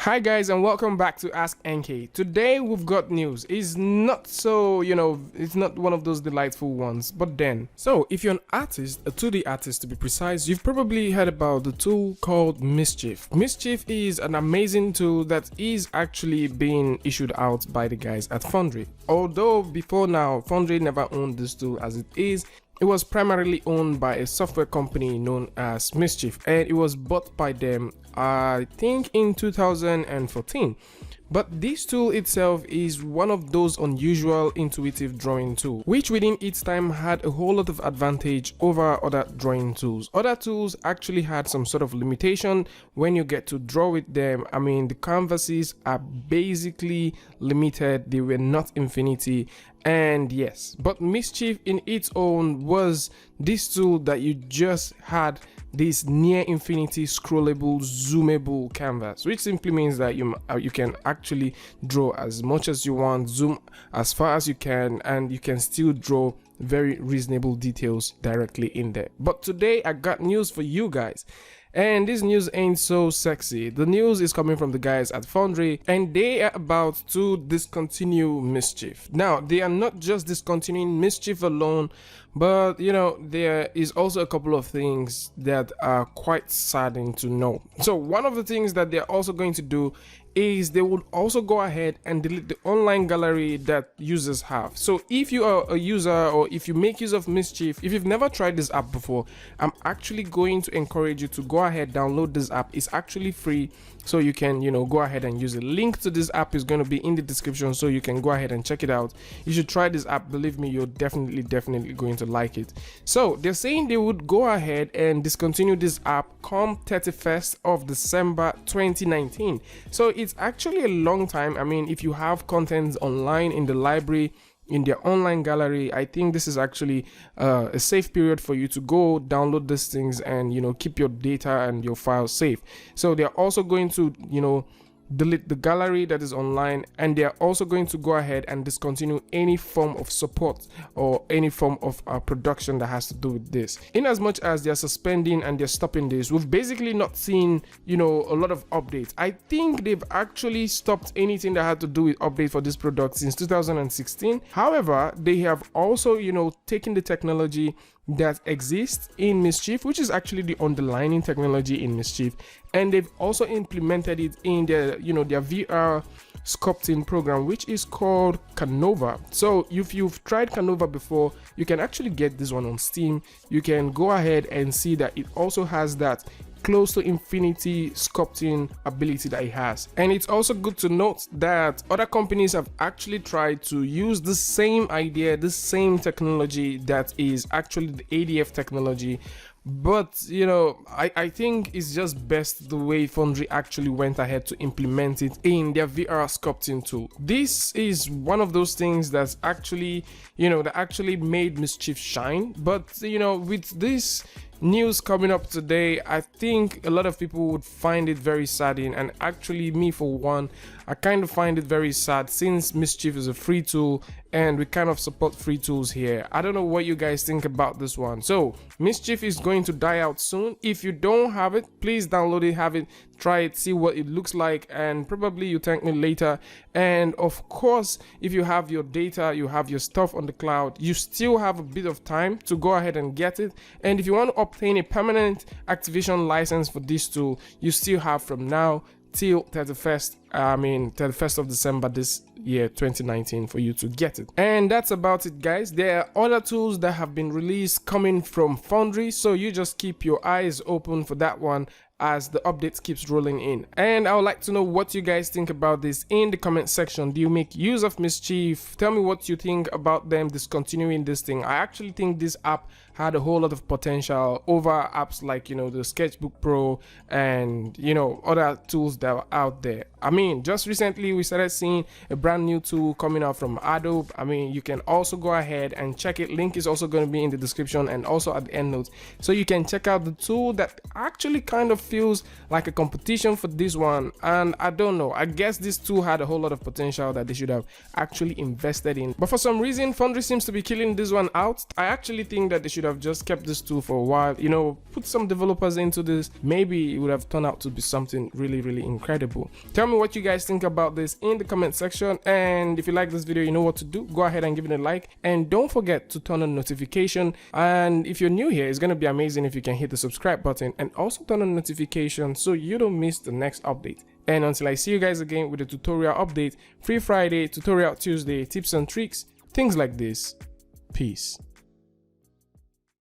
Hi guys, and welcome back to Ask NK. Today we've got news. It's not so, it's not one of those delightful ones, but then. So if you're an artist, a 2D artist to be precise, you've probably heard about the tool called Mischief. Mischief is an amazing tool that is actually being issued out by the guys at Foundry. Although before now, Foundry never owned this tool as it is. It was primarily owned by a software company known as Mischief, and it was bought by them, I think, in 2014. But this tool itself is one of those unusual intuitive drawing tools, which within its time had a whole lot of advantage over other drawing tools. Other tools actually had some sort of limitation when you get to draw with them. I mean, the canvases are basically limited, they were not infinity. And yes, but Mischief in its own was this tool that you just had this near infinity scrollable zoomable canvas, which simply means that you can actually draw as much as you want, zoom as far as you can, and you can still draw very reasonable details directly in there. But today I got news for you guys. And this news ain't so sexy. The news is coming from the guys at Foundry, and they are about to discontinue Mischief. Now, they are not just discontinuing Mischief alone, but there is also a couple of things that are quite saddening to know. So one of the things that they're also going to do is they would also go ahead and delete the online gallery that users have. So if you are a user or if you make use of Mischief, if you've never tried this app before, I'm actually going to encourage you to go ahead, download this app. It's actually free, so you can go ahead and use it. Link to this app is going to be in the description, so you can go ahead and check it out. You should try this app. Believe me, you're definitely going to like it. So they're saying they would go ahead and discontinue this app come 31st of December 2019. So it's actually a long time. I mean, if you have contents online in the library, in their online gallery, I think this is actually a safe period for you to go download these things and keep your data and your files safe. So they're also going to delete the gallery that is online, and they are also going to go ahead and discontinue any form of support or any form of production that has to do with this. In as much as they're suspending and they're stopping this, we've basically not seen a lot of updates. I think they've actually stopped anything that had to do with updates for this product since 2016. However, they have also taken the technology that exists in Mischief, which is actually the underlying technology in Mischief, and they've also implemented it in their their VR sculpting program, which is called Canova. So if you've tried Canova before, you can actually get this one on Steam. You can go ahead and see that it also has that close to infinity sculpting ability that it has. And it's also good to note that other companies have actually tried to use the same idea, the same technology that is actually the ADF technology. But I think it's just best the way Foundry actually went ahead to implement it in their VR sculpting tool. This is one of those things that's actually that actually made Mischief shine. But with this news coming up today, I think a lot of people would find it very saddening, and actually me for one, I kind of find it very sad since Mischief is a free tool and we kind of support free tools here. I don't know what you guys think about this one. So Mischief is going to die out soon. If you don't have it, please download it, have it, try it, see what it looks like, and probably you thank me later. And of course, if you have your data, you have your stuff on the cloud, you still have a bit of time to go ahead and get it. And if you want to obtain a permanent activation license for this tool, you still have from now till 31st of December this year 2019 for you to get it. And that's about it, guys. There are other tools that have been released coming from Foundry, so you just keep your eyes open for that one as the updates keeps rolling in. And I would like to know what you guys think about this in the comment section. Do you make use of Mischief? Tell me what you think about them discontinuing this thing. I actually think this app had a whole lot of potential over apps like the Sketchbook Pro and other tools that are out there. I mean, just recently we started seeing a brand new tool coming out from Adobe. I mean, you can also go ahead and check it. Link is also going to be in the description and also at the end notes, so you can check out the tool that actually kind of feels like a competition for this one. And I don't know, I guess this tool had a whole lot of potential that they should have actually invested in, but for some reason Foundry seems to be killing this one out. I actually think that they should should have just kept this tool for a while, you know, put some developers into this. Maybe it would have turned out to be something really incredible. Tell me what you guys think about this in the comment section, and if you like this video, you know what to do. Go ahead and give it a like, and don't forget to turn on notification. And if you're new here, it's going to be amazing if you can hit the subscribe button and also turn on notifications so you don't miss the next update. And until I see you guys again with a tutorial update, Free Friday, Tutorial Tuesday, tips and tricks, things like this. Peace.